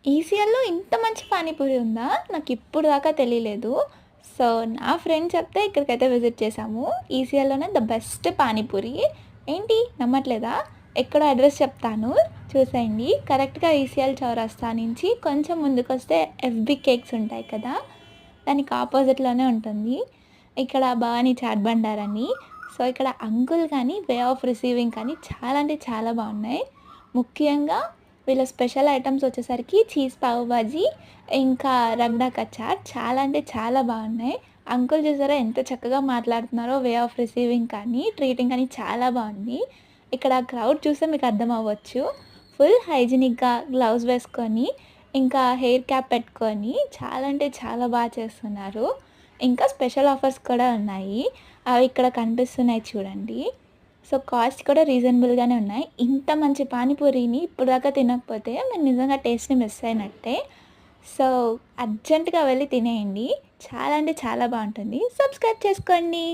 ఈసీఎల్‌లో ఇంత మంచి పానీపూరి ఉందా? నాకిప్పుడు దాకా తెలియలేదు. సో, నా ఫ్రెండ్ చెప్తే ఇక్కడికైతే విజిట్ చేశాము. ఈసీఎల్‌లోనే ద బెస్ట్ పానీపూరి. ఏంటి నమ్మట్లేదా? ఎక్కడో అడ్రెస్ చెప్తాను చూసేయండి. కరెక్ట్‌గా ఈసీఎల్ చౌరస్తా నుంచి కొంచెం ముందుకొస్తే ఎఫ్‌బీ కేక్స్ ఉంటాయి కదా! దానికి ఆపోజిట్‌లోనే ఉంటుంది. ఇక్కడ భవానీ చాట్ బండార్ అని. సో, ఇక్కడ అంకుల్ కానీ, వే ఆఫ్ రిసీవింగ్ కానీ చాలా అంటే చాలా బాగున్నాయి. ముఖ్యంగా వీళ్ళ స్పెషల్ ఐటమ్స్ వచ్చేసరికి చీజ్ పావు బాజీ, ఇంకా రగడా కచాట్ చాలా అంటే చాలా బాగున్నాయి. అంకుల్ చూసారా ఎంత చక్కగా మాట్లాడుతున్నారో, వే ఆఫ్ రిసీవింగ్ కానీ, ట్రీటింగ్ కానీ చాలా బాగుంది. ఇక్కడ క్రౌడ్ చూస్తే మీకు అర్థమవ్వచ్చు. ఫుల్ హైజీనిక్‌గా గ్లౌస్ వేసుకొని, ఇంకా హెయిర్ క్యాప్ పెట్టుకొని చాలా అంటే చాలా బాగా చేస్తున్నారు. ఇంకా స్పెషల్ ఆఫర్స్ కూడా ఉన్నాయి. అవి ఇక్కడ కనిపిస్తున్నాయి చూడండి. సో, కాస్ట్ కూడా రీజనబుల్‌గానే ఉన్నాయి. ఇంత మంచి పానీపూరిని ఇప్పటిదాకా తినకపోతే మీరు నిజంగా టేస్ట్‌ని మిస్ అయినట్టే. సో, అర్జెంట్‌గా వెళ్లి తినేయండి. చాలా అంటే చాలా బావుంటుంది. సబ్స్క్రైబ్ చేసుకోండి.